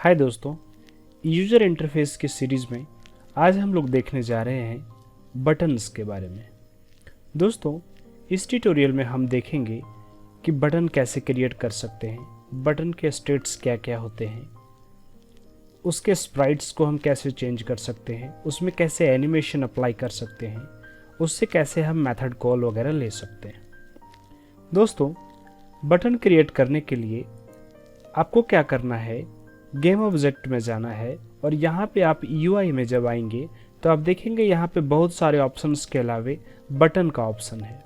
हाय दोस्तों, user interface की series में आज हम लोग देखने जा रहे हैं बटन्स के बारे में। दोस्तों, इस ट्यूटोरियल में हम देखेंगे कि बटन कैसे क्रिएट कर सकते हैं, बटन के स्टेट्स क्या क्या होते हैं, उसके स्प्राइट्स को हम कैसे चेंज कर सकते हैं, उसमें कैसे एनिमेशन अप्लाई कर सकते हैं, उससे कैसे हम मेथड कॉल वगैरह ले सकते हैं। दोस्तों, बटन क्रिएट करने के लिए आपको क्या करना है, गेम ऑब्जेक्ट में जाना है और यहाँ पे आप यूआई में जब आएंगे तो आप देखेंगे यहाँ पे बहुत सारे ऑप्शंस के अलावे बटन का ऑप्शन है।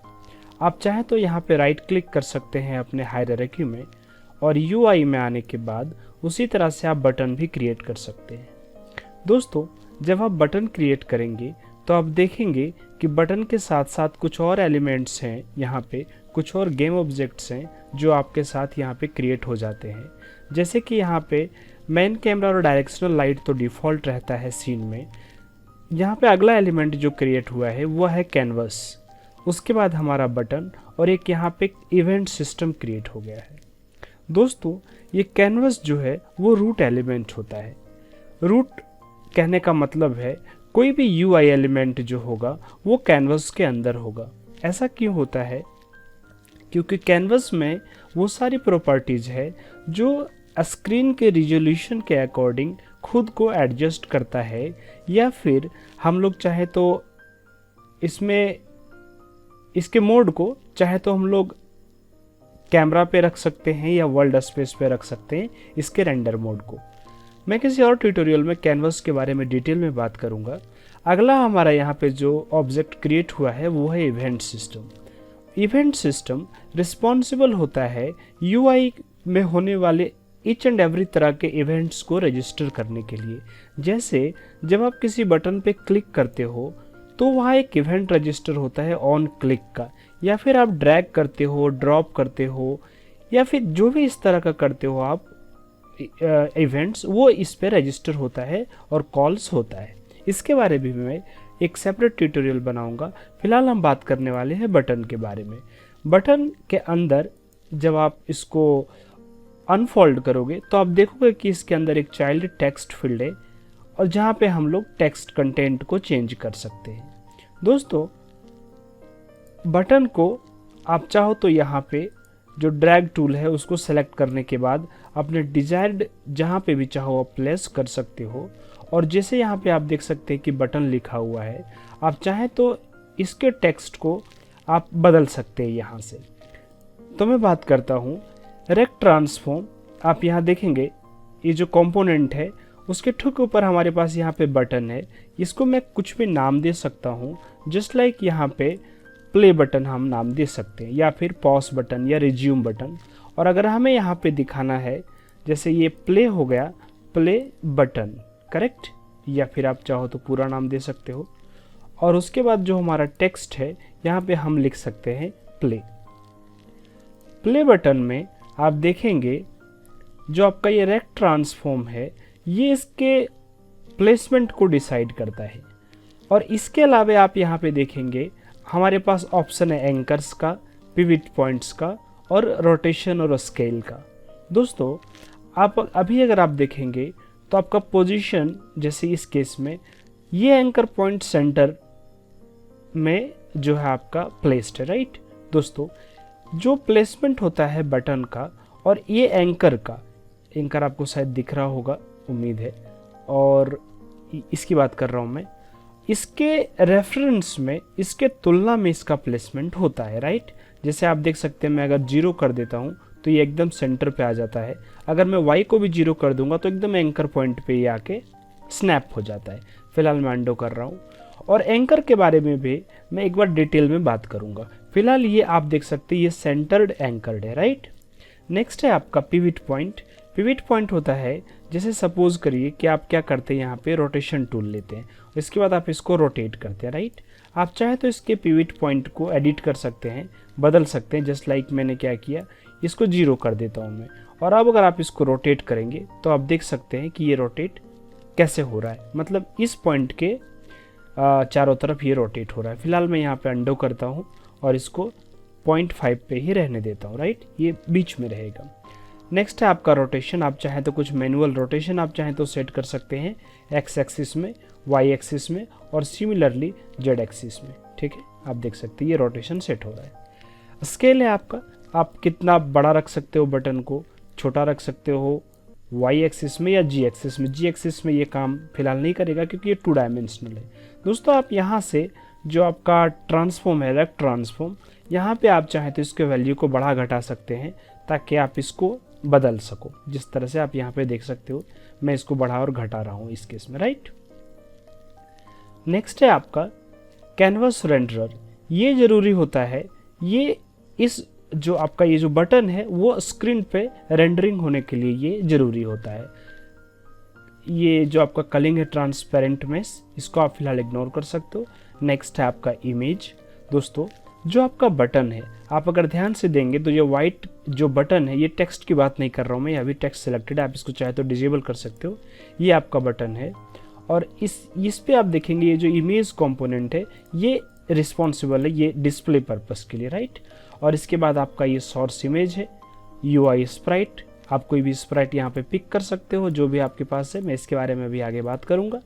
आप चाहें तो यहाँ पे राइट क्लिक कर सकते हैं अपने हायरार्की में और यूआई में आने के बाद उसी तरह से आप बटन भी क्रिएट कर सकते हैं। दोस्तों, जब आप बटन क्रिएट करेंगे तो आप देखेंगे कि बटन के साथ साथ कुछ और एलिमेंट्स हैं, यहाँ पे कुछ और गेम ऑब्जेक्ट्स हैं जो आपके साथ यहाँ पे क्रिएट हो जाते हैं। जैसे कि यहाँ पे मेन कैमरा और डायरेक्शनल लाइट तो डिफ़ॉल्ट रहता है सीन में। यहाँ पे अगला एलिमेंट जो क्रिएट हुआ है वो है कैनवस, उसके बाद हमारा बटन और एक यहाँ पे इवेंट सिस्टम क्रिएट हो गया है। दोस्तों, ये कैनवस जो है वो रूट एलिमेंट होता है। रूट कहने का मतलब है कोई भी यूआई एलिमेंट जो होगा वो कैनवस के अंदर होगा। ऐसा क्यों होता है? क्योंकि कैनवस में वो सारी प्रॉपर्टीज़ है जो स्क्रीन के रिजोल्यूशन के अकॉर्डिंग खुद को एडजस्ट करता है, या फिर हम लोग चाहे तो इसमें इसके मोड को चाहे तो हम लोग कैमरा पे रख सकते हैं या वर्ल्ड स्पेस पे रख सकते हैं इसके रेंडर मोड को। मैं किसी और ट्यूटोरियल में कैनवस के बारे में डिटेल में बात करूंगा। अगला हमारा यहाँ पे जो ऑब्जेक्ट क्रिएट हुआ है वो है event system. Event system responsible होता है यूआई में होने वाले ईच एंड एवरी तरह के इवेंट्स को रजिस्टर करने के लिए। जैसे जब आप किसी बटन पे क्लिक करते हो तो वहाँ एक इवेंट रजिस्टर होता है ऑन क्लिक का, या फिर आप ड्रैग करते हो, ड्रॉप करते हो, या फिर जो भी इस तरह का करते हो आप इवेंट्स, वो इस पे रजिस्टर होता है और कॉल्स होता है। इसके बारे में मैं एक सेपरेट ट्यूटोरियल बनाऊंगा। फिलहाल हम बात करने वाले हैं बटन के बारे में। बटन के अंदर जब आप इसको अनफोल्ड करोगे तो आप देखोगे कि इसके अंदर एक चाइल्ड टेक्स्ट फील्ड है और जहाँ पे हम लोग टेक्स्ट कंटेंट को चेंज कर सकते हैं। दोस्तों, बटन को आप चाहो तो यहाँ पे जो ड्रैग टूल है उसको सेलेक्ट करने के बाद अपने डिजायर्ड जहाँ पे भी चाहो आप प्लेस कर सकते हो। और जैसे यहाँ पे आप देख सकते हैं कि बटन लिखा हुआ है, आप चाहें तो इसके टेक्स्ट को आप बदल सकते हैं यहाँ से। तो मैं बात करता हूँ रेक्ट ट्रांसफॉर्म। आप यहाँ देखेंगे ये जो कंपोनेंट है उसके ठीक ऊपर हमारे पास यहाँ पे बटन है। इसको मैं कुछ भी नाम दे सकता हूँ, जस्ट लाइक यहाँ पे प्ले बटन हम नाम दे सकते हैं, या फिर पॉज बटन या रिज्यूम बटन। और अगर हमें यहाँ पे दिखाना है, जैसे ये प्ले हो गया, प्ले बटन, करेक्ट, या फिर आप चाहो तो पूरा नाम दे सकते हो। और उसके बाद जो हमारा टेक्स्ट है यहाँ पे हम लिख सकते हैं प्ले। प्ले बटन में आप देखेंगे जो आपका ये रेक्ट ट्रांसफॉर्म है ये इसके प्लेसमेंट को डिसाइड करता है। और इसके अलावा आप यहाँ पे देखेंगे हमारे पास ऑप्शन है एंकर्स का, पिवट पॉइंट्स का और रोटेशन और स्केल का। दोस्तों, आप अभी अगर आप देखेंगे तो आपका पोजीशन, जैसे इस केस में ये एंकर पॉइंट सेंटर में जो है आपका प्लेस्ड है, राइट। दोस्तों, जो प्लेसमेंट होता है बटन का और ये एंकर का, एंकर आपको शायद दिख रहा होगा, उम्मीद है, और इसकी बात कर रहा हूँ मैं, इसके रेफरेंस में, इसके तुलना में इसका प्लेसमेंट होता है, राइट। जैसे आप देख सकते हैं मैं अगर 0 कर देता हूँ तो ये एकदम सेंटर पे आ जाता है। अगर मैं y को भी 0 कर दूंगा तो एकदम एंकर पॉइंट पे ये आके स्नैप हो जाता है। फिलहाल मैं अंडो कर रहा हूँ और एंकर के बारे में भी मैं एक बार डिटेल में बात करूँगा। फिलहाल ये आप देख सकते हैं ये सेंटर्ड एंकर्ड है, राइट। नेक्स्ट है आपका पिवट पॉइंट। पिवट पॉइंट होता है, जैसे सपोज करिए कि आप क्या करते हैं, यहाँ पे रोटेशन टूल लेते हैं, इसके बाद आप इसको रोटेट करते हैं, राइट। आप चाहे तो इसके पिवट पॉइंट को एडिट कर सकते हैं, बदल सकते हैं, जस्ट लाइक मैंने क्या किया, इसको 0 कर देता हूँ मैं। और अब अगर आप इसको रोटेट करेंगे तो आप देख सकते हैं कि ये रोटेट कैसे हो रहा है, मतलब इस पॉइंट के चारों तरफ ये रोटेट हो रहा है। फिलहाल मैं यहाँ पे अंडो करता हूँ और इसको 0.5 पे ही रहने देता हूँ, राइट, ये बीच में रहेगा। नेक्स्ट है आपका रोटेशन। आप चाहें तो कुछ मैनुअल रोटेशन आप चाहें तो सेट कर सकते हैं एक्स एक्सिस में, वाई एक्सिस में और सिमिलरली जेड एक्सिस में। ठीक है, आप देख सकते हैं ये रोटेशन सेट हो रहा है। स्केल है आपका, आप कितना बड़ा रख सकते हो बटन को, छोटा रख सकते हो वाई एक्सिस में या जी एक्सिस में। जी एक्सिस में ये काम फिलहाल नहीं करेगा क्योंकि ये 2 डायमेंशनल है। दोस्तों आप यहाँ से जो आपका ट्रांसफॉर्म है, लेफ्ट ट्रांसफॉर्म, यहाँ पे आप चाहें तो इसके वैल्यू को बढ़ा घटा सकते हैं ताकि आप इसको बदल सको। जिस तरह से आप यहाँ पे देख सकते हो मैं इसको बढ़ा और घटा रहा हूँ इस केस में, राइट। नेक्स्ट है आपका कैनवस रेंडरर। ये जरूरी होता है, ये इस जो आपका ये जो बटन है वो स्क्रीन पे रेंडरिंग होने के लिए ये जरूरी होता है। ये जो आपका कलिंग है ट्रांसपेरेंट मेश, इसको आप फिलहाल इग्नोर कर सकते हो। नेक्स्ट है आपका इमेज। दोस्तों जो आपका बटन है, आप अगर ध्यान से देंगे तो ये वाइट जो बटन है, ये टेक्स्ट की बात नहीं कर रहा हूँ मैं, अभी टेक्स्ट सिलेक्टेड है, आप इसको चाहे तो डिजेबल कर सकते हो। ये आपका बटन है और इस पे आप देखेंगे ये जो इमेज कंपोनेंट है ये रिस्पॉन्सिबल है ये डिस्प्ले पर्पस के लिए, राइट। और इसके बाद आपका ये सोर्स इमेज है, UI स्प्राइट। आप कोई भी स्प्राइट यहाँ पे पिक कर सकते हो जो भी आपके पास है, मैं इसके बारे में भी आगे बात करूँगा।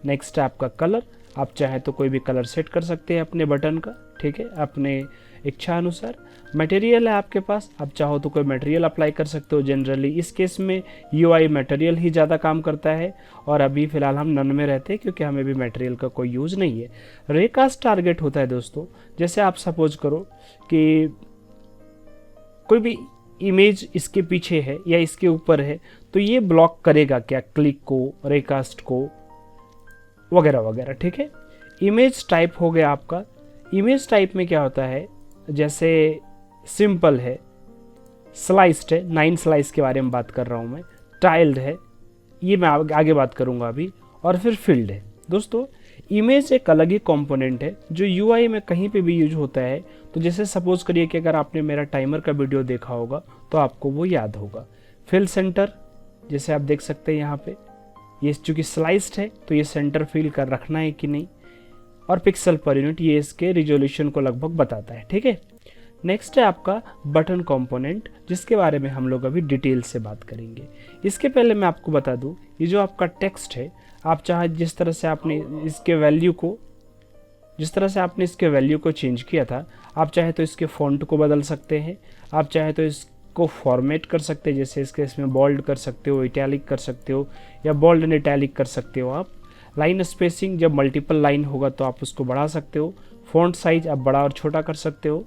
नेक्स्ट है आपका कलर। आप चाहे तो कोई भी कलर सेट कर सकते हैं अपने बटन का, ठीक है, अपने इच्छा अनुसार। मटेरियल है आपके पास, आप चाहो तो कोई मटेरियल अप्लाई कर सकते हो। जनरली इस केस में UI मटेरियल ही ज़्यादा काम करता है और अभी फ़िलहाल हम नन में रहते हैं क्योंकि हमें भी मटेरियल का कोई यूज़ नहीं है। रेकास्ट टारगेट होता है दोस्तों, जैसे आप सपोज करो कि कोई भी इमेज इसके पीछे है या इसके ऊपर है तो ये ब्लॉक करेगा क्या क्लिक को, रेकास्ट को, वगैरह वगैरह, ठीक है। इमेज टाइप हो गया आपका। इमेज टाइप में क्या होता है, जैसे सिंपल है, स्लाइस्ड है, 9 स्लाइस के बारे में बात कर रहा हूँ मैं, टाइल्ड है, ये मैं आगे बात करूँगा अभी, और फिर फील्ड है। दोस्तों इमेज एक अलग ही कंपोनेंट है जो UI में कहीं पे भी यूज होता है। तो जैसे सपोज करिए कि अगर आपने मेरा टाइमर का वीडियो देखा होगा तो आपको वो याद होगा। फिल सेंटर, जैसे आप देख सकते हैं यहाँ पे ये चूँकि स्लाइस्ड है तो ये सेंटर फिल कर रखना है कि नहीं, और पिक्सल पर यूनिट ये इसके रिजोल्यूशन को लगभग बताता है, ठीक है। नेक्स्ट है आपका बटन कंपोनेंट, जिसके बारे में हम लोग अभी डिटेल से बात करेंगे। इसके पहले मैं आपको बता दूं, ये जो आपका टेक्स्ट है, आप चाहे जिस तरह से आपने इसके वैल्यू को चेंज किया था, आप चाहे तो इसके फॉन्ट को बदल सकते हैं, आप चाहे तो इसको फॉर्मेट कर सकते हैं, जैसे इसमें बोल्ड कर सकते हो, इटैलिक कर सकते हो, या बोल्ड एंड इटैलिक कर सकते हो आप। लाइन स्पेसिंग, जब मल्टीपल लाइन होगा तो आप उसको बढ़ा सकते हो। फॉन्ट साइज आप बड़ा और छोटा कर सकते हो।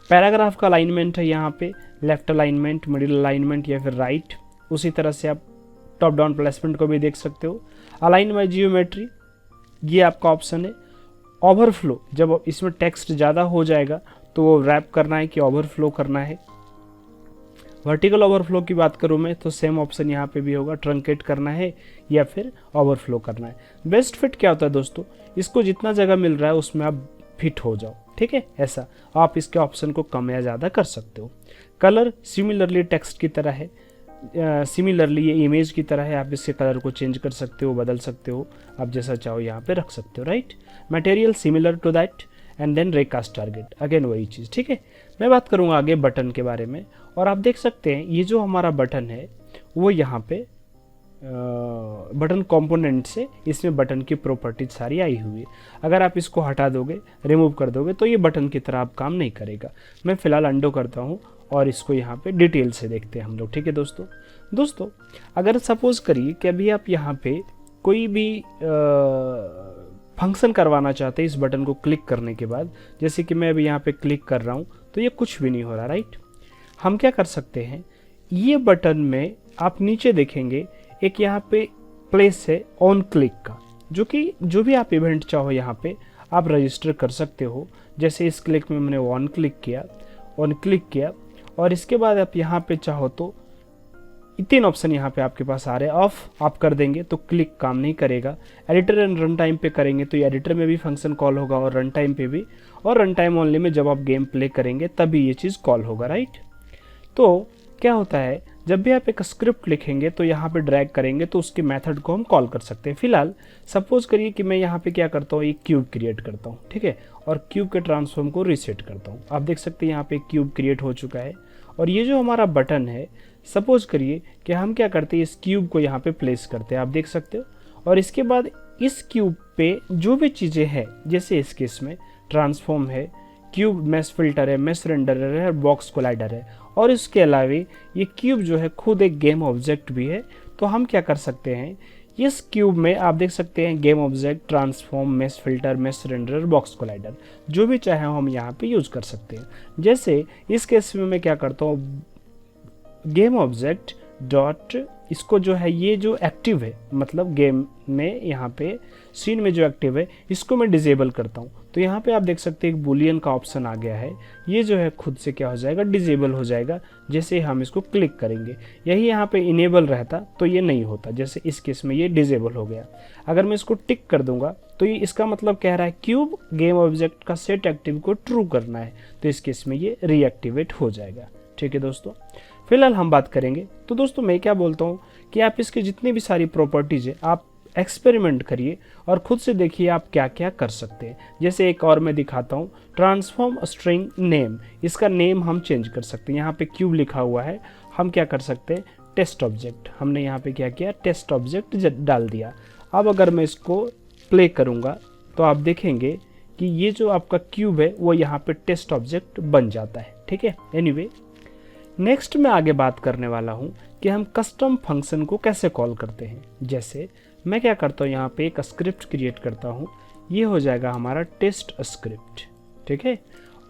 पैराग्राफ का अलाइनमेंट है यहाँ पे, लेफ्ट अलाइनमेंट, मिडिल अलाइनमेंट या फिर राइट। उसी तरह से आप टॉप डाउन प्लेसमेंट को भी देख सकते हो। अलाइन बाय जियोमेट्री, ये आपका ऑप्शन है। ओवरफ्लो, जब इसमें टेक्स्ट ज़्यादा हो जाएगा तो वो रैप करना है कि ओवरफ्लो करना है। वर्टिकल ओवरफ्लो की बात करूँ मैं तो सेम ऑप्शन यहाँ पे भी होगा, ट्रंकेट करना है या फिर ओवरफ्लो करना है। बेस्ट फिट क्या होता है दोस्तों, इसको जितना जगह मिल रहा है उसमें आप फिट हो जाओ, ठीक है। ऐसा आप इसके ऑप्शन को कम या ज़्यादा कर सकते हो। कलर सिमिलरली टेक्स्ट की तरह है, सिमिलरली ये इमेज की तरह है, आप इसके कलर को चेंज कर सकते हो, बदल सकते हो, आप जैसा चाहो यहाँ पे रख सकते हो, right. Material similar to that and then recast target, again वही चीज़, ठीक है। मैं बात करूँगा आगे बटन के बारे में, और आप देख सकते हैं ये जो हमारा बटन है वो यहाँ पे बटन कंपोनेंट से इसमें बटन की प्रॉपर्टीज सारी आई हुई है। अगर आप इसको हटा दोगे, रिमूव कर दोगे तो ये बटन की तरह आप काम नहीं करेगा। मैं फिलहाल अंडो करता हूँ और इसको यहाँ पे डिटेल से देखते हैं हम लोग, ठीक है दोस्तों। अगर सपोज करिए कि अभी आप यहाँ पे कोई भी फंक्शन करवाना चाहते हैं इस बटन को क्लिक करने के बाद, जैसे कि मैं अभी यहाँ पे क्लिक कर रहा हूँ तो ये कुछ भी नहीं हो रहा, राइट। हम क्या कर सकते हैं, ये बटन में आप नीचे देखेंगे एक यहाँ पे प्लेस है ऑन क्लिक का, जो भी आप इवेंट चाहो यहाँ पे आप रजिस्टर कर सकते हो। जैसे इस क्लिक में मैंने ऑन क्लिक किया और इसके बाद आप यहाँ पे चाहो तो 3 ऑप्शन यहाँ पे आपके पास आ रहे हैं। ऑफ आप कर देंगे तो क्लिक काम नहीं करेगा। एडिटर एंड रन टाइम पे करेंगे तो ये एडिटर में भी फंक्शन कॉल होगा और रन टाइम पे भी, और रन टाइम ओनली में जब आप गेम प्ले करेंगे तभी ये चीज़ कॉल होगा, राइट। तो क्या होता है, जब भी आप एक स्क्रिप्ट लिखेंगे तो यहाँ पे ड्रैग करेंगे तो उसके मेथड को हम कॉल कर सकते हैं। फिलहाल सपोज करिए कि मैं यहाँ पे क्या करता हूँ, एक क्यूब क्रिएट करता हूँ, ठीक है, और क्यूब के ट्रांसफॉर्म को रीसेट करता हूँ। आप देख सकते हैं यहाँ पे क्यूब क्रिएट हो चुका है और ये जो हमारा बटन है, सपोज करिए कि हम क्या करते हैं, इस क्यूब को यहाँ पे प्लेस करते हैं, आप देख सकते हो। और इसके बाद इस क्यूब पे जो भी चीज़ें हैं, जैसे इस केस में ट्रांसफॉर्म है, क्यूब मेश फिल्टर है, मेश रेंडरर है, बॉक्स कोलाइडर है, और इसके अलावा ये क्यूब जो है खुद एक गेम ऑब्जेक्ट भी है। तो हम क्या कर सकते हैं, इस क्यूब में आप देख सकते हैं game object, transform, mesh filter, mesh renderer, box collider, जो भी चाहे हम यहाँ पे यूज कर सकते हैं। जैसे इस केस में मैं क्या करता हूँ, गेम ऑब्जेक्ट डॉट, इसको जो है ये जो एक्टिव है, मतलब गेम में यहाँ पे सीन में जो एक्टिव है, इसको मैं डिजेबल करता हूँ। तो यहाँ पे आप देख सकते हैं एक बुलियन का ऑप्शन आ गया है, ये जो है खुद से क्या हो जाएगा, डिजेबल हो जाएगा जैसे हम इसको क्लिक करेंगे। यही यहाँ पे इनेबल रहता तो ये नहीं होता, जैसे इस केस में ये डिजेबल हो गया। अगर मैं इसको टिक कर दूंगा तो ये इसका मतलब कह रहा है क्यूब गेम ऑब्जेक्ट का सेट एक्टिव को ट्रू करना है, तो इस केस में ये रीएक्टिवेट हो जाएगा। ठीक है दोस्तों, फिलहाल हम बात करेंगे। तो दोस्तों मैं क्या बोलता हूँ कि आप इसके जितनी भी सारी प्रॉपर्टीज है आप एक्सपेरिमेंट करिए और खुद से देखिए आप क्या क्या कर सकते हैं। जैसे एक और मैं दिखाता हूँ, ट्रांसफॉर्म स्ट्रिंग नेम, इसका नेम हम चेंज कर सकते हैं। यहाँ पे क्यूब लिखा हुआ है, हम क्या कर सकते हैं, टेस्ट ऑब्जेक्ट, हमने यहाँ पे क्या किया, टेस्ट ऑब्जेक्ट डाल दिया। अब अगर मैं इसको प्ले करूँगा तो आप देखेंगे कि ये जो आपका क्यूब है वो यहाँ पे टेस्ट ऑब्जेक्ट बन जाता है। ठीक है, एनीवे नेक्स्ट मैं आगे बात करने वाला हूँ कि हम कस्टम फंक्शन को कैसे कॉल करते हैं। जैसे मैं क्या करता हूँ, यहाँ पे एक स्क्रिप्ट क्रिएट करता हूँ, ये हो जाएगा हमारा टेस्ट स्क्रिप्ट। ठीक है,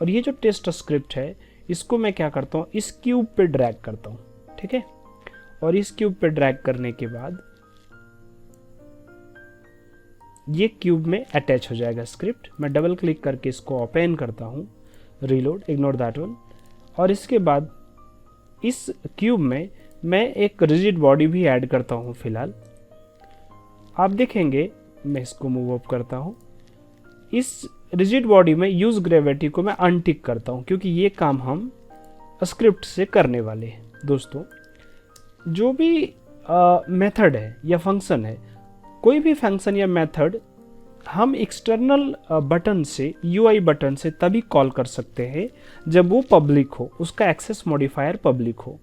और ये जो टेस्ट स्क्रिप्ट है इसको मैं क्या करता हूँ, इस क्यूब पे ड्रैग करता हूँ। ठीक है, और इस क्यूब पे ड्रैग करने के बाद ये क्यूब में अटैच हो जाएगा स्क्रिप्ट। मैं डबल क्लिक करके इसको ओपन करता हूँ, रीलोड, इग्नोर दैट वन। और इसके बाद इस क्यूब में मैं एक रिजिड बॉडी भी ऐड करता हूँ। फिलहाल आप देखेंगे, मैं इसको मूव अप करता हूँ, इस रिजिड बॉडी में यूज ग्रेविटी को मैं अनटिक करता हूँ क्योंकि ये काम हम स्क्रिप्ट से करने वाले हैं। दोस्तों जो भी मेथड है या फंक्शन है, कोई भी फंक्शन या मेथड हम एक्सटर्नल बटन से, यूआई बटन से तभी कॉल कर सकते हैं जब वो पब्लिक हो, उसका एक्सेस मॉडिफायर पब्लिक हो।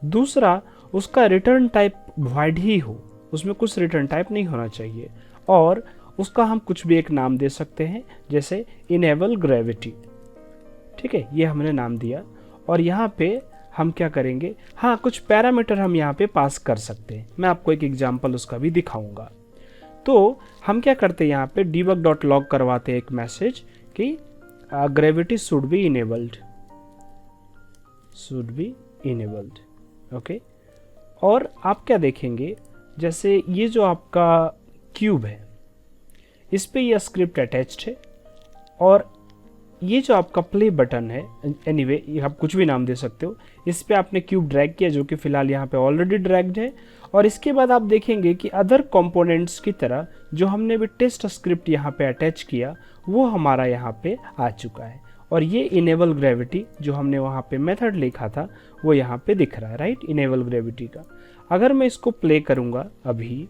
दूसरा, उसका रिटर्न टाइप वॉइड ही हो, उसमें कुछ रिटर्न टाइप नहीं होना चाहिए। और उसका हम कुछ भी एक नाम दे सकते हैं, जैसे इनेबल ग्रेविटी। ठीक है, ये हमने नाम दिया। और यहाँ पे हम क्या करेंगे, हाँ कुछ पैरामीटर हम यहाँ पे पास कर सकते हैं। मैं आपको एक एग्जांपल उसका भी दिखाऊंगा। तो हम क्या करते हैं, यहाँ पे debug.log करवाते हैं एक मैसेज कि gravity should be enabled. Okay, और आप क्या देखेंगे, जैसे ये जो आपका क्यूब है इस पे ये स्क्रिप्ट अटैच्ड है, और ये जो आपका प्ले बटन है, एनीवे ये आप कुछ भी नाम दे सकते हो, इस पे आपने क्यूब ड्रैग किया जो कि फिलहाल यहाँ पे ऑलरेडी ड्रैग्ड है। और इसके बाद आप देखेंगे कि अदर कंपोनेंट्स की तरह जो हमने भी टेस्ट स्क्रिप्ट यहाँ पे अटैच किया वो हमारा यहाँ पे आ चुका है। और ये इनेबल ग्रेविटी जो हमने वहाँ पे मेथड लिखा था वो यहाँ पे दिख रहा है, राइट, इनेबल ग्रेविटी का। अगर मैं इसको प्ले करूँगा अभी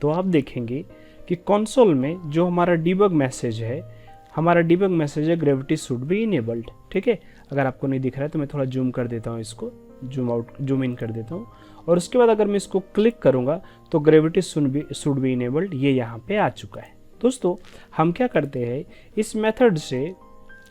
तो आप देखेंगे कि कंसोल में जो हमारा डीबग मैसेज है, हमारा डीबग मैसेज है ग्रेविटी शुड बी इनेबल्ड। ठीक है, अगर आपको नहीं दिख रहा है तो मैं थोड़ा जूम कर देता हूँ, इसको जूम इन कर देता हूँ। और उसके बाद अगर मैं इसको क्लिक करूँगा तो ग्रेविटी शुड बी इनेबल्ड ये यहाँ पे आ चुका है। दोस्तों हम क्या करते हैं, इस मेथड से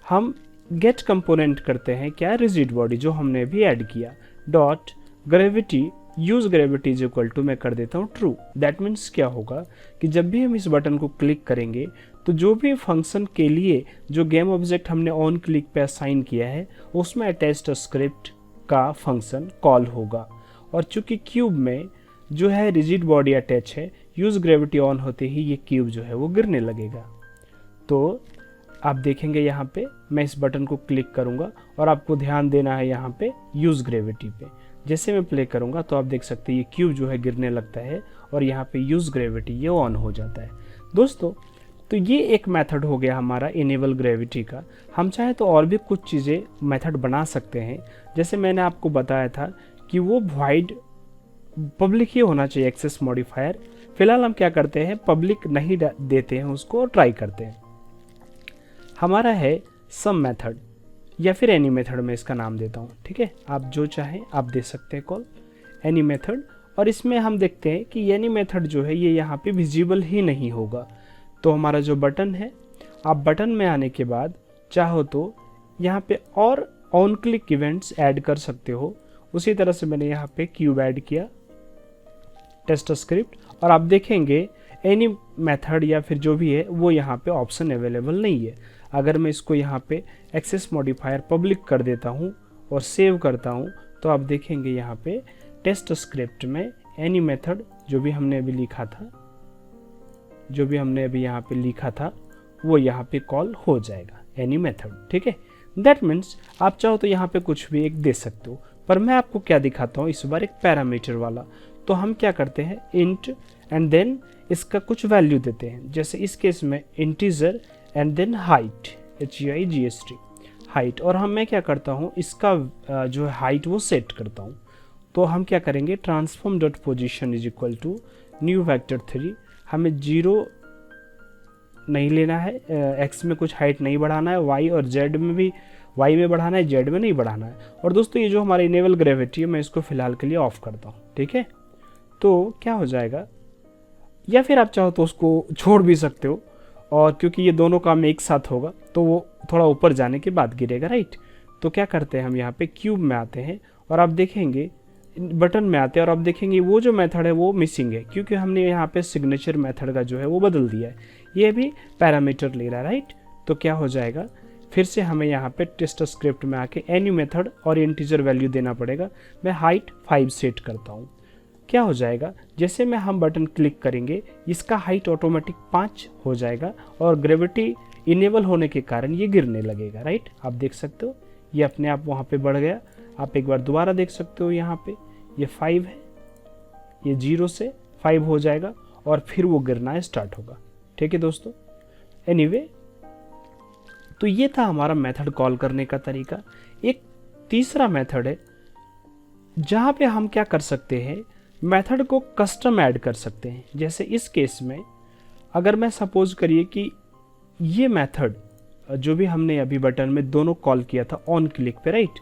हम गेट कंपोनेंट करते हैं, क्या, रिजिड बॉडी जो हमने भी ऐड किया, dot gravity use gravity is equal to, मैं कर देता हूँ ट्रू। दैट मीन्स क्या होगा कि जब भी हम इस बटन को क्लिक करेंगे तो जो भी फंक्शन के लिए जो गेम ऑब्जेक्ट हमने ऑन क्लिक पे असाइन किया है उसमें अटैच्ड स्क्रिप्ट का फंक्शन कॉल होगा। और चूंकि क्यूब में जो है रिजिड बॉडी अटैच है, यूज ग्रेविटी ऑन होते ही ये क्यूब जो है वो गिरने लगेगा। तो आप देखेंगे यहाँ पे मैं इस बटन को क्लिक करूँगा और आपको ध्यान देना है यहाँ पे यूज ग्रेविटी पे। जैसे मैं प्ले करूँगा तो आप देख सकते हैं ये क्यूब जो है गिरने लगता है और यहाँ पे यूज ग्रेविटी ये ऑन हो जाता है। दोस्तों तो ये एक मेथड हो गया हमारा इनेबल ग्रेविटी का। हम चाहे तो और भी कुछ चीज़ें मेथड बना सकते हैं, जैसे मैंने आपको बताया था कि वो वॉइड पब्लिक ही होना चाहिए एक्सेस मॉडिफायर। फिलहाल हम क्या करते हैं, पब्लिक नहीं देते हैं उसको और ट्राई करते हैं। हमारा है सम मेथड, या फिर एनी मेथड में इसका नाम देता हूँ, ठीक है। आप जो चाहें आप दे सकते हैं कॉल एनी मेथड। और इसमें हम देखते हैं कि एनी मेथड जो है ये यहाँ पे विजिबल ही नहीं होगा। तो हमारा जो बटन है, आप बटन में आने के बाद चाहो तो यहाँ पे और ऑन क्लिक इवेंट्स ऐड कर सकते हो। उसी तरह से मैंने यहाँ पे क्यूब ऐड किया, टेस्ट स्क्रिप्ट, और आप देखेंगे एनी मेथड या फिर जो भी है वो यहाँ पे ऑप्शन अवेलेबल नहीं है। अगर मैं इसको यहाँ पे एक्सेस मॉडिफायर पब्लिक कर देता हूँ और सेव करता हूँ तो आप देखेंगे यहाँ पे टेस्ट स्क्रिप्ट में एनी मेथड जो भी हमने अभी लिखा था, जो भी हमने अभी यहाँ पे लिखा था वो यहाँ पे कॉल हो जाएगा एनी मेथड, ठीक है। दैट मीन्स आप चाहो तो यहाँ पे कुछ भी एक दे सकते हो, पर मैं आपको क्या दिखाता हूँ इस बार एक पैरामीटर वाला। तो हम क्या करते हैं, इंट एंड देन इसका कुछ वैल्यू देते हैं। जैसे इस केस में integer and then height, HEIGHT height, और मैं क्या करता हूँ इसका जो है हाइट वो सेट करता हूँ। तो हम क्या करेंगे, transform dot position is equal to new vector 3। हमें 0 नहीं लेना है, एक्स में कुछ हाइट नहीं बढ़ाना है, वाई और जेड में भी, वाई में बढ़ाना है, जेड में नहीं बढ़ाना है। और दोस्तों ये जो हमारा इनेबल ग्रेविटी है मैं इसको फिलहाल के लिए ऑफ करता हूँ, ठीक है। तो क्या हो जाएगा, या फिर आप चाहो तो उसको छोड़ भी सकते हो, और क्योंकि ये दोनों काम एक साथ होगा तो वो थोड़ा ऊपर जाने के बाद गिरेगा, राइट। तो क्या करते हैं, हम यहाँ पे क्यूब में आते हैं और आप देखेंगे बटन में आते हैं और आप देखेंगे वो जो मेथड है वो मिसिंग है, क्योंकि हमने यहाँ पे सिग्नेचर मेथड का जो है वो बदल दिया है, ये भी पैरामीटर ले रहा है, राइट। तो क्या हो जाएगा, फिर से हमें यहाँ पे टेस्ट स्क्रिप्ट में आके एनी मेथड और इंटीजर वैल्यू देना पड़ेगा। मैं हाइट 5 सेट करता हूँ। क्या हो जाएगा, जैसे में हम बटन क्लिक करेंगे इसका हाइट ऑटोमेटिक 5 हो जाएगा और ग्रेविटी इनेबल होने के कारण ये गिरने लगेगा, राइट। आप देख सकते हो ये अपने आप वहाँ पे बढ़ गया। आप एक बार दोबारा देख सकते हो, यहाँ पे ये 5 है, ये 0 से 5 हो जाएगा और फिर वो गिरना स्टार्ट होगा, ठीक है दोस्तों। एनीवे, तो ये था हमारा मेथड कॉल करने का तरीका। एक तीसरा मेथड है जहाँ पे हम क्या कर सकते हैं, मेथड को कस्टम ऐड कर सकते हैं। जैसे इस केस में अगर मैं सपोज करिए कि ये मेथड जो भी हमने अभी बटन में दोनों कॉल किया था ऑन क्लिक पे, राइट,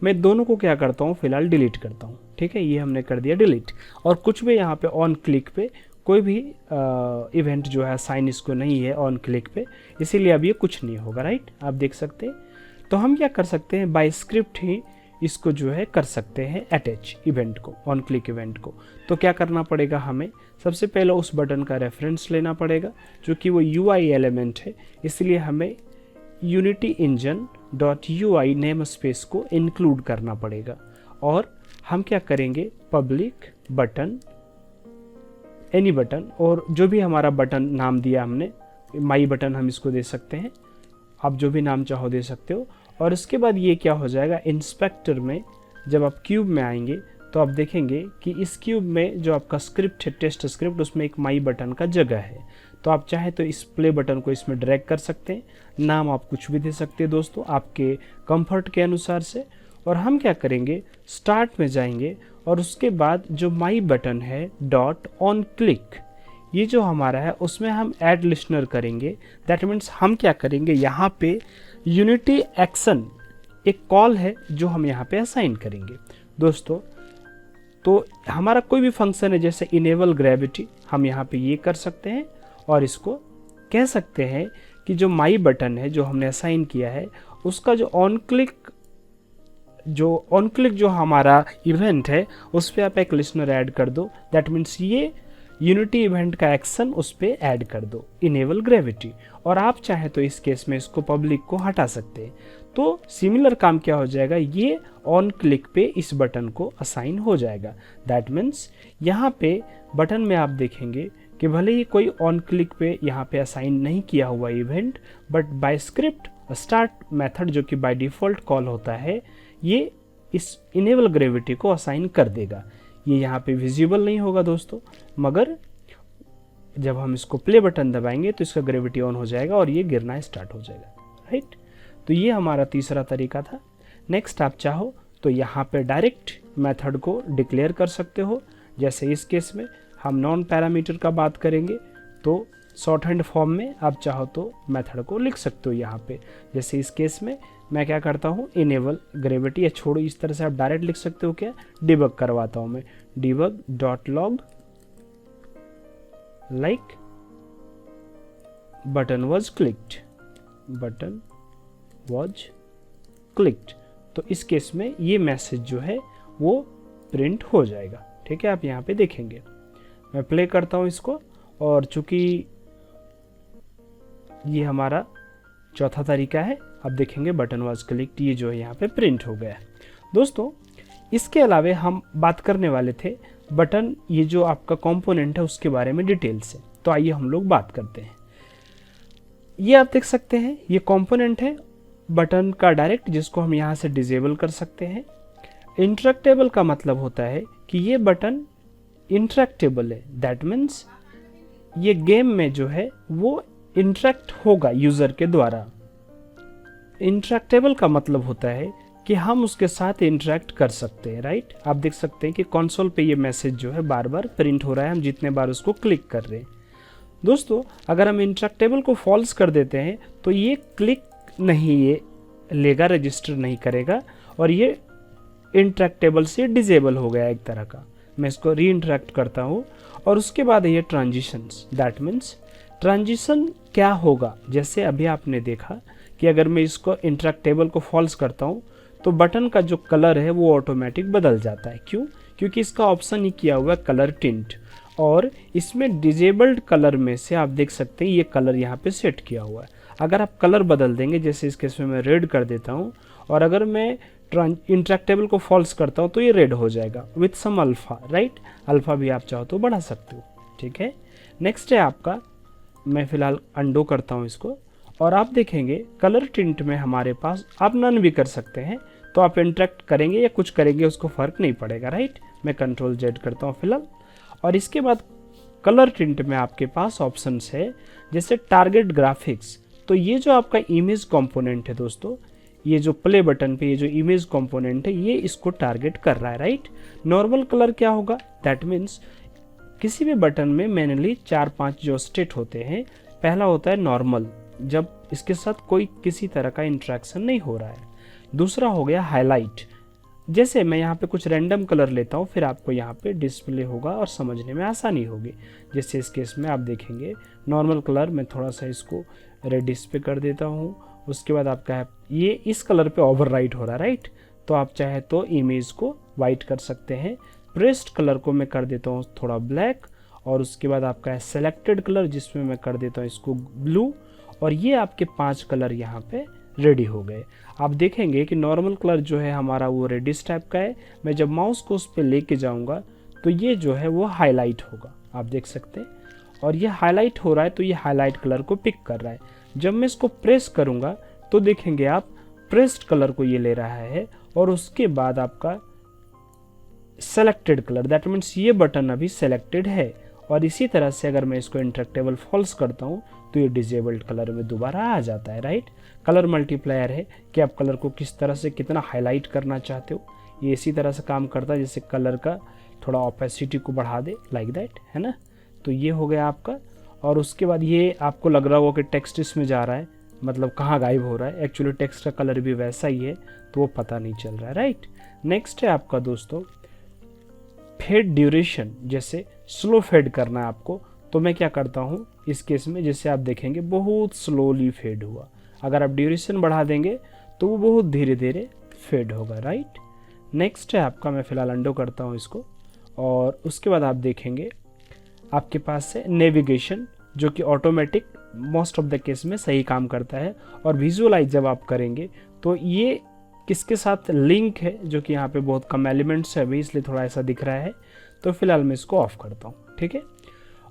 मैं दोनों को क्या करता हूँ फिलहाल डिलीट करता हूँ, ठीक है। ये हमने कर दिया डिलीट, और कुछ भी यहाँ पे ऑन क्लिक पे कोई भी इवेंट जो है साइन इसको नहीं है ऑन क्लिक पे, इसीलिए अब ये कुछ नहीं होगा, राइट। आप देख सकते हैं। तो हम क्या कर सकते हैं, बाय स्क्रिप्ट ही इसको जो है कर सकते हैं अटैच इवेंट को, ऑन क्लिक इवेंट को। तो क्या करना पड़ेगा, हमें सबसे पहले उस बटन का रेफरेंस लेना पड़ेगा जो कि वो UI एलिमेंट है, इसलिए हमें unity engine dot UI name space को इंक्लूड करना पड़ेगा। और हम क्या करेंगे, पब्लिक बटन एनी बटन, और जो भी हमारा बटन नाम दिया हमने, माई बटन हम इसको दे सकते हैं, आप जो भी नाम चाहो दे सकते हो। और इसके बाद ये क्या हो जाएगा, इंस्पेक्टर में जब आप क्यूब में आएंगे तो आप देखेंगे कि इस क्यूब में जो आपका स्क्रिप्ट है, टेस्ट स्क्रिप्ट, उसमें एक माई बटन का जगह है। तो आप चाहे तो इस प्ले बटन को इसमें ड्रैग कर सकते हैं, नाम आप कुछ भी दे सकते हैं दोस्तों आपके कंफर्ट के अनुसार से। और हम क्या करेंगे, स्टार्ट में जाएंगे और उसके बाद जो माई बटन है डॉट ऑन क्लिक, ये जो हमारा है उसमें हम ऐड लिस्नर करेंगे। दैट मीन्स हम क्या करेंगे, यहाँ पे यूनिटी एक्शन एक कॉल है जो हम यहाँ पे असाइन करेंगे दोस्तों। तो हमारा कोई भी फंक्शन है जैसे इनेबल ग्रेविटी, हम यहाँ पे ये कर सकते हैं और इसको कह सकते हैं कि जो माई बटन है जो हमने असाइन किया है उसका जो ऑन क्लिक जो हमारा इवेंट है उस पर आप एक लिस्नर ऐड कर दो। दैट मीन्स ये यूनिटी इवेंट का एक्शन उस पर ऐड कर दो, इनेबल ग्रेविटी। और आप चाहे तो इस केस में इसको पब्लिक को हटा सकते हैं। तो सिमिलर काम क्या हो जाएगा, ये ऑन क्लिक पे इस बटन को असाइन हो जाएगा। दैट मीन्स यहाँ पे बटन में आप देखेंगे कि भले ही कोई ऑन क्लिक पे यहाँ पे असाइन नहीं किया हुआ event, but by script start method जो कि बाय डिफ़ॉल्ट कॉल होता है, ये इस इनेबल ग्रेविटी को असाइन कर देगा। ये यहाँ पे विजिबल नहीं होगा दोस्तों, मगर जब हम इसको प्ले बटन दबाएंगे तो इसका ग्रेविटी ऑन हो जाएगा और ये गिरना स्टार्ट हो जाएगा, राइट। तो ये हमारा तीसरा तरीका था। नेक्स्ट आप चाहो तो यहाँ पे डायरेक्ट मेथड को डिक्लेयर कर सकते हो। जैसे इस केस में हम नॉन पैरामीटर का बात करेंगे तो शॉर्ट हैंड फॉर्म में आप चाहो तो मेथड को लिख सकते हो यहाँ पे। जैसे इस केस में मैं क्या करता हूँ, इनेबल ग्रेविटी, या छोड़ो इस तरह से आप डायरेक्ट लिख सकते हो, क्या डिबग करवाता हूँ मैं, debug dot log like button was clicked, button was clicked. तो इस केस में ये मैसेज जो है वो प्रिंट हो जाएगा। ठीक है, आप यहाँ पे देखेंगे। मैं प्ले करता हूँ इसको, और चूंकि ये हमारा चौथा तरीका है, आप देखेंगे बटन वाज क्लिक्ड, ये जो है यहाँ पे प्रिंट हो गया है। दोस्तों इसके अलावा हम बात करने वाले थे बटन, ये जो आपका कंपोनेंट है उसके बारे में डिटेल से। तो आइए हम लोग बात करते हैं। ये आप देख सकते हैं, ये कंपोनेंट है बटन का डायरेक्ट, जिसको हम यहाँ से डिजेबल कर सकते हैं। इंटरेक्टेबल का मतलब होता है कि ये बटन इंटरेक्टेबल है, दैट मीन्स ये गेम में जो है वो इंटरेक्ट होगा यूजर के द्वारा। इंटरेक्टेबल का मतलब होता है कि हम उसके साथ इंटरेक्ट कर सकते हैं, राइट। आप देख सकते हैं कि कंसोल पे ये मैसेज जो है बार बार प्रिंट हो रहा है, हम जितने बार उसको क्लिक कर रहे हैं। दोस्तों अगर हम इंटरेक्टेबल को फॉल्स कर देते हैं तो ये क्लिक नहीं ये लेगा, रजिस्टर नहीं करेगा, और ये इंटरेक्टेबल से डिजेबल हो गया एक तरह का। मैं इसको री इंटरेक्ट करता हूँ, और उसके बाद ये ट्रांजिशंस, दैट मीन्स ट्रांजिशन क्या होगा। जैसे अभी आपने देखा कि अगर मैं इसको इंटरेक्टेबल को फॉल्स करता हूँ तो बटन का जो कलर है वो ऑटोमेटिक बदल जाता है। क्यों? क्योंकि इसका ऑप्शन ही किया हुआ है कलर टिंट, और इसमें डिजेबल्ड कलर में से आप देख सकते हैं ये कलर यहाँ पे सेट किया हुआ है। अगर आप कलर बदल देंगे, जैसे इस केस में मैं रेड कर देता हूँ, और अगर मैं इंटरेक्टेबल को फॉल्स करता हूँ तो ये रेड हो जाएगा with some alpha, right. Alpha भी आप चाहो तो बढ़ा सकते हो। ठीक है, नेक्स्ट है आपका, मैं फिलहाल अंडो करता हूँ इसको, और आप देखेंगे कलर टिंट में हमारे पास आप नन भी कर सकते हैं। तो आप इंटरेक्ट करेंगे या कुछ करेंगे उसको फर्क नहीं पड़ेगा, राइट। मैं कंट्रोल जेड करता हूँ फिलहाल, और इसके बाद कलर टिंट में आपके पास ऑप्शंस है जैसे टारगेट ग्राफिक्स। तो ये जो आपका इमेज कंपोनेंट है दोस्तों, ये जो प्ले बटन पे ये जो इमेज कंपोनेंट है ये इसको टारगेट कर रहा है, राइट। नॉर्मल कलर क्या होगा, दैट मीन्स किसी भी बटन में मैनुअली 4-5 जो स्टेट होते हैं, पहला होता है नॉर्मल, जब इसके साथ कोई किसी तरह का इंटरेक्शन नहीं हो रहा है। दूसरा हो गया हाईलाइट, जैसे मैं यहाँ पे कुछ रैंडम कलर लेता हूँ, फिर आपको यहाँ पे डिस्प्ले होगा और समझने में आसानी होगी। जैसे इस केस में आप देखेंगे नॉर्मल कलर, मैं थोड़ा सा इसको रेडिश पे कर देता हूँ, उसके बाद आपका है ये इस कलर पे ओवरराइट हो रहा है, राइट। तो आप चाहे तो इमेज को वाइट कर सकते हैं। प्रेस्ड कलर को मैं कर देता हूँ थोड़ा ब्लैक, और उसके बाद आपका है सेलेक्टेड कलर, जिसमें मैं कर देता हूँ इसको ब्लू, और ये आपके 5 कलर यहाँ पे रेडी हो गए। आप देखेंगे कि नॉर्मल कलर जो है हमारा वो रेडिश टाइप का है। मैं जब माउस को उस पर लेके जाऊंगा तो ये जो है वो हाईलाइट होगा, आप देख सकते हैं, और ये हाईलाइट हो रहा है तो ये हाईलाइट कलर को पिक कर रहा है। जब मैं इसको प्रेस करूंगा तो देखेंगे आप प्रेस्ड कलर को ये ले रहा है, और उसके बाद आपका सेलेक्टेड कलर, दैट मीन्स ये बटन अभी सेलेक्टेड है। और इसी तरह से अगर मैं इसको इंटरेक्टेबल फॉल्स करता हूँ तो ये डिजेबल्ड कलर में दोबारा आ जाता है, राइट। कलर मल्टीप्लायर है कि आप कलर को किस तरह से कितना हाईलाइट करना चाहते हो, ये इसी तरह से काम करता है जैसे कलर का थोड़ा ओपेसिटी को बढ़ा दे, लाइक दैट, है ना। तो ये हो गया आपका, और उसके बाद ये आपको लग रहा होगा कि टेक्स्ट इसमें जा रहा है, मतलब कहाँ गायब हो रहा है, एक्चुअली टेक्स्ट का कलर भी वैसा ही है तो वो पता नहीं चल रहा है, राइट। नेक्स्ट है आपका दोस्तों फेड ड्यूरेशन, जैसे स्लो फेड करना है आपको, तो मैं क्या करता हूँ इस केस में, जैसे आप देखेंगे बहुत स्लोली फेड हुआ। अगर आप ड्यूरेशन बढ़ा देंगे तो वो बहुत धीरे धीरे फेड होगा, राइट। नेक्स्ट है आपका, मैं फिलहाल अंडो करता हूँ इसको, और उसके बाद आप देखेंगे आपके पास है नेविगेशन, जो कि automatic most of the case में सही काम करता है। और विजुअलाइज जब आप करेंगे तो ये किसके साथ लिंक है, जो कि यहाँ पे बहुत कम एलिमेंट्स है अभी, इसलिए थोड़ा ऐसा दिख रहा है। तो फिलहाल मैं इसको ऑफ करता हूँ, ठीक है।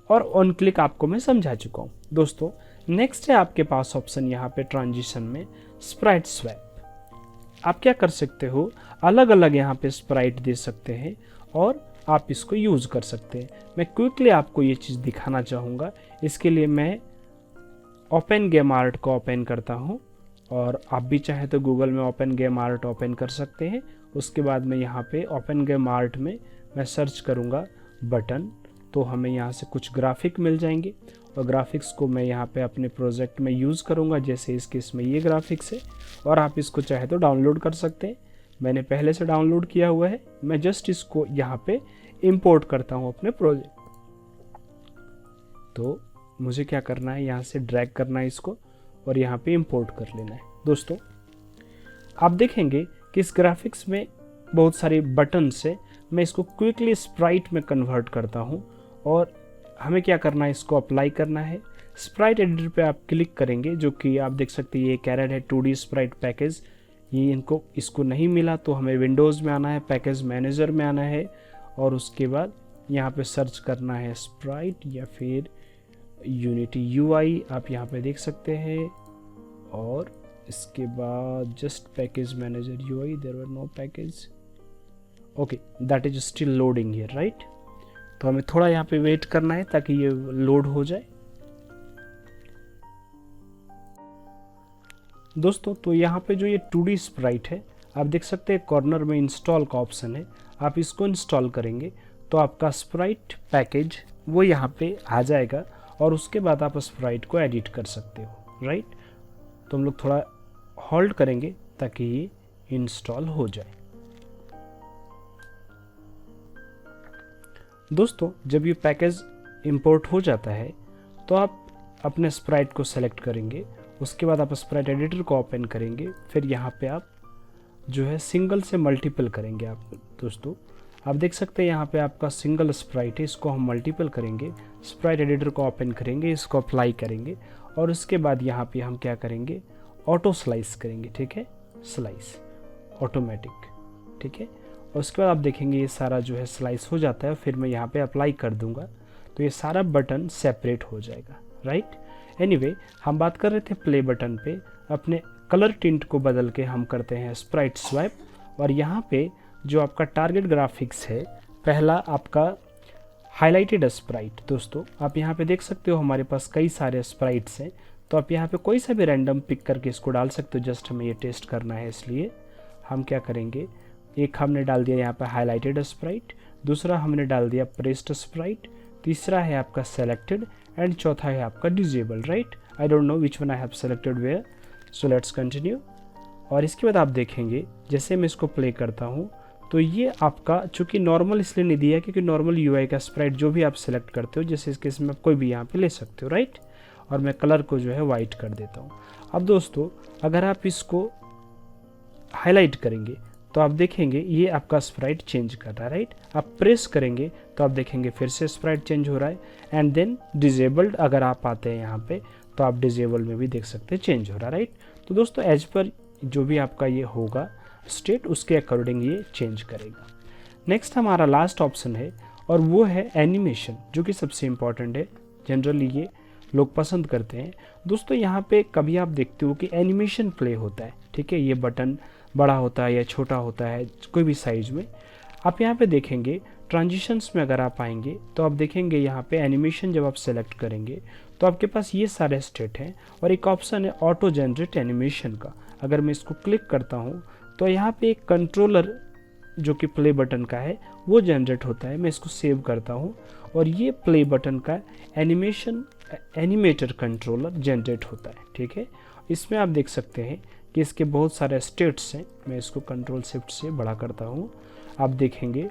और ऑन क्लिक आपको मैं समझा चुका हूँ दोस्तों। नेक्स्ट है आपके पास ऑप्शन यहाँ पे ट्रांजिशन में स्प्राइट स्वैप। आप क्या कर सकते हो, अलग अलग यहाँ पे स्प्राइट दे सकते हैं और आप इसको यूज कर सकते हैं। मैं क्विकली आपको ये चीज़ दिखाना चाहूँगा। इसके लिए मैं ओपन गेम आर्ट को ओपन करता हूँ, और आप भी चाहे तो गूगल में ओपन गेम आर्ट ओपन कर सकते हैं। उसके बाद में यहाँ पे ओपन गेम आर्ट में मैं सर्च करूँगा बटन, तो हमें यहाँ से कुछ ग्राफिक मिल जाएंगे। और ग्राफिक्स को मैं यहाँ पे अपने प्रोजेक्ट में यूज़ करूँगा। जैसे इस केस में ये ग्राफिक्स है और आप इसको चाहे तो डाउनलोड कर सकते हैं। मैंने पहले से डाउनलोड किया हुआ है, मैं जस्ट इसको यहाँ पे इंपोर्ट करता हूँ अपने प्रोजेक्ट। तो मुझे क्या करना है, यहाँ से ड्रैग करना है इसको और यहाँ पे इंपोर्ट कर लेना है। दोस्तों आप देखेंगे कि इस ग्राफिक्स में बहुत सारे बटन से मैं इसको क्विकली स्प्राइट में कन्वर्ट करता हूँ और हमें क्या करना है, इसको अप्लाई करना है। स्प्राइट एडिटर पे आप क्लिक करेंगे, जो कि आप देख सकते हैं ये कैरेट है 2D स्प्राइट पैकेज। ये इसको नहीं मिला तो हमें विंडोज़ में आना है, पैकेज मैनेजर में आना है और उसके बाद यहाँ पे सर्च करना है स्प्राइट या फिर यूनिटी UI, आप यहाँ पे देख सकते हैं। और इसके बाद just package manager UI, there were no package, okay that is still loading here, right. तो हमें थोड़ा यहाँ पे वेट करना है ताकि ये लोड हो जाए। दोस्तों तो यहाँ पे जो ये 2D स्प्राइट है, आप देख सकते हैं कॉर्नर में इंस्टॉल का ऑप्शन है, आप इसको इंस्टॉल करेंगे तो आपका स्प्राइट पैकेज वो यहाँ पे आ जाएगा और उसके बाद आप स्प्राइट को एडिट कर सकते हो, राइट। तो हम लोग थोड़ा होल्ड करेंगे ताकि ये इंस्टॉल हो जाए। दोस्तों जब ये पैकेज इंपोर्ट हो जाता है तो आप अपने स्प्राइट को सेलेक्ट करेंगे, उसके बाद आप स्प्राइट एडिटर को ओपन करेंगे, फिर यहाँ पे आप जो है सिंगल से मल्टीपल करेंगे। आप दोस्तों आप देख सकते हैं यहाँ पे आपका सिंगल स्प्राइट है, इसको हम मल्टीपल करेंगे। स्प्राइट एडिटर को ओपन करेंगे, इसको अप्लाई करेंगे और उसके बाद यहाँ पे हम क्या करेंगे, ऑटो स्लाइस करेंगे, ठीक है, स्लाइस ऑटोमेटिक, ठीक है। और उसके बाद आप देखेंगे ये सारा जो है स्लाइस हो जाता है। फिर मैं यहाँ पे अप्लाई कर दूंगा तो ये सारा बटन सेपरेट हो जाएगा, राइट। एनीवे हम बात कर रहे थे प्ले बटन पे, अपने कलर टिंट को बदल के हम करते हैं स्प्राइट स्वैप। और यहाँ पे जो आपका टारगेट ग्राफिक्स है, पहला आपका हाईलाइटेड स्प्राइट। दोस्तों आप यहाँ पे देख सकते हो हमारे पास कई सारे स्प्राइट्स हैं, तो आप यहाँ पे कोई सा भी रैंडम पिक करके इसको डाल सकते हो। जस्ट हमें ये टेस्ट करना है, इसलिए हम क्या करेंगे, एक हमने डाल दिया यहाँ पे हाईलाइटेड स्प्राइट, दूसरा हमने डाल दिया प्रेस्ड स्प्राइट, तीसरा है आपका सेलेक्टेड एंड चौथा है आपका disable, right. I don't know which one I have selected where, so let's continue. और इसके बाद आप देखेंगे जैसे मैं इसको प्ले करता हूँ तो ये आपका, चूँकि नॉर्मल इसलिए नहीं दिया क्योंकि नॉर्मल UI का स्प्राइट जो भी आप सेलेक्ट करते हो, जैसे इस केस में आप कोई भी यहाँ पे ले सकते हो, राइट। और मैं कलर को जो है वाइट कर देता हूँ। अब दोस्तों अगर आप इसको हाईलाइट करेंगे तो आप देखेंगे ये आपका स्प्राइट चेंज कर रहा है, राइट। आप प्रेस करेंगे तो आप देखेंगे फिर से स्प्राइट चेंज हो रहा है। एंड देन डिजेबल्ड अगर आप आते हैं यहाँ पे तो आप डिजेबल में भी देख सकते हैं चेंज हो रहा है, राइट। तो दोस्तों एज पर जो भी आपका ये होगा स्टेट, उसके अकॉर्डिंग ये चेंज करेगा। नेक्स्ट हमारा लास्ट ऑप्शन है और वो है एनिमेशन, जो कि सबसे इम्पॉर्टेंट है, जनरली ये लोग पसंद करते हैं। दोस्तों यहाँ पे कभी आप देखते हो कि एनिमेशन प्ले होता है, ठीक है, ये बटन बड़ा होता है या छोटा होता है कोई भी साइज में। आप यहाँ पे देखेंगे ट्रांजिशंस में अगर आप आएंगे तो आप देखेंगे यहाँ पे एनिमेशन जब आप सेलेक्ट करेंगे तो आपके पास ये सारे स्टेट हैं और एक ऑप्शन है ऑटो जनरेट एनिमेशन का। अगर मैं इसको क्लिक करता हूँ तो यहाँ पे एक कंट्रोलर जो कि प्ले बटन का है वो जनरेट होता है। मैं इसको सेव करता हूँ और ये प्ले बटन का एनिमेटर कंट्रोलर जनरेट होता है, ठीक है। इसमें आप देख सकते हैं कि इसके बहुत सारे स्टेट्स हैं। मैं इसको कंट्रोल शिफ्ट से बड़ा करता हूँ। आप देखेंगे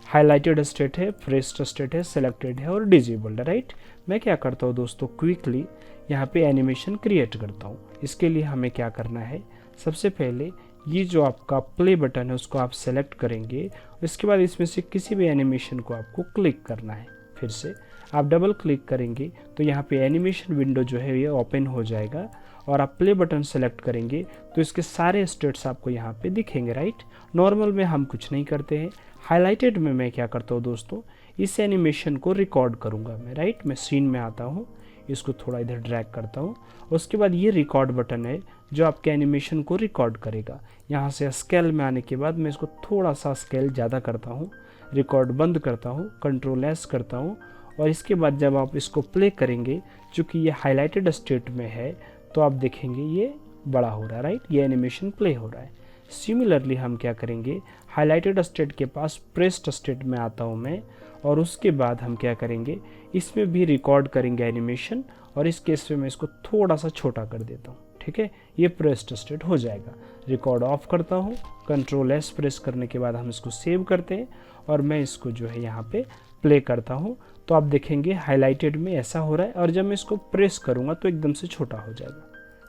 हाईलाइटेड स्टेट है, प्रेस्ड स्टेट है, सेलेक्टेड है और डिजेबल्ड है, राइट। मैं क्या करता हूँ दोस्तों, क्विकली यहाँ पे एनिमेशन क्रिएट करता हूँ। इसके लिए हमें क्या करना है, सबसे पहले ये जो आपका प्ले बटन है उसको आप सेलेक्ट करेंगे। इसके बाद इसमें से किसी भी एनिमेशन को आपको क्लिक करना है। फिर से आप डबल क्लिक करेंगे तो यहाँ पे एनिमेशन विंडो जो है ये ओपन हो जाएगा और आप प्ले बटन सेलेक्ट करेंगे तो इसके सारे स्टेट्स आपको यहाँ पे दिखेंगे, राइट। नॉर्मल में हम कुछ नहीं करते हैं। हाईलाइटेड में मैं क्या करता हूँ दोस्तों, इस एनिमेशन को रिकॉर्ड करूँगा मैं, राइट। मैं सीन में आता हूँ, इसको थोड़ा इधर ड्रैग करता हूँ। उसके बाद ये रिकॉर्ड बटन है जो आपके एनिमेशन को रिकॉर्ड करेगा। यहाँ से स्केल में आने के बाद मैं इसको थोड़ा सा स्केल ज़्यादा करता हूँ, रिकॉर्ड बंद करता हूँ, कंट्रोल एस करता हूँ और इसके बाद जब आप इसको प्ले करेंगे, चूँकि ये हाईलाइटेड स्टेट में है तो आप देखेंगे ये बड़ा हो रहा है, राइट। ये एनिमेशन प्ले हो रहा है। सिमिलरली हम क्या करेंगे, हाईलाइटेड स्टेट के पास प्रेस्ड स्टेट में आता हूँ मैं और उसके बाद हम क्या करेंगे, इसमें भी रिकॉर्ड करेंगे एनिमेशन, और इस केस में मैं इसको थोड़ा सा छोटा कर देता हूँ। ठीक है, ये प्रेस्ड स्टेट हो जाएगा। रिकॉर्ड ऑफ करता हूँ, कंट्रोल एस प्रेस करने के बाद हम इसको सेव करते हैं, और मैं इसको जो है यहाँ पे प्ले करता हूँ। तो आप देखेंगे हाईलाइटेड में ऐसा हो रहा है, और जब मैं इसको प्रेस करूँगा तो एकदम से छोटा हो जाएगा।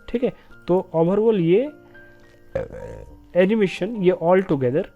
ठीक है, तो ओवरऑल ये एनिमेशन ये ऑल टुगेदर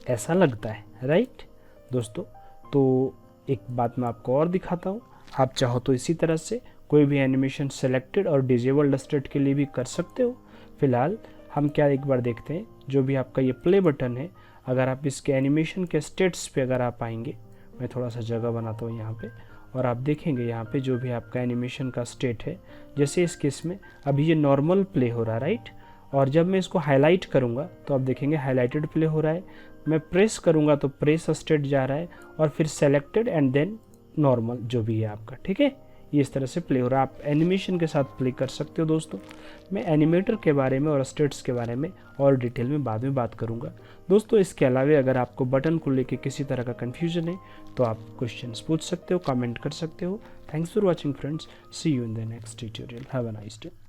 ऐसा लगता है, राइट दोस्तों। तो एक बात मैं आपको और दिखाता हूँ, आप चाहो तो इसी तरह से कोई भी एनिमेशन सेलेक्टेड और डिजेबल्ड स्टेट के लिए भी कर सकते हो। फिलहाल हम क्या एक बार देखते हैं, जो भी आपका ये प्ले बटन है, अगर आप इसके एनिमेशन के स्टेट्स पे अगर आप आएंगे, मैं थोड़ा सा जगह बनाता हूँ यहाँ पे, और आप देखेंगे यहाँ पे जो भी आपका एनिमेशन का स्टेट है, जैसे इस केस में अभी ये नॉर्मल प्ले हो रहा है, राइट। और जब मैं इसको हाईलाइट करूँगा तो आप देखेंगे हाईलाइटेड प्ले हो रहा है, मैं प्रेस करूँगा तो प्रेस स्टेट जा रहा है, और फिर सेलेक्टेड एंड देन नॉर्मल जो भी है आपका। ठीक है, ये इस तरह से प्ले हो रहा है। आप एनिमेशन के साथ प्ले कर सकते हो दोस्तों। मैं एनिमेटर के बारे में और स्टेट्स के बारे में और डिटेल में बाद में बात करूंगा दोस्तों। इसके अलावा अगर आपको बटन को लेके किसी तरह का कन्फ्यूजन है तो आप क्वेश्चंस पूछ सकते हो, कमेंट कर सकते हो। Thanks for watching friends, see you in the next tutorial, have a nice day.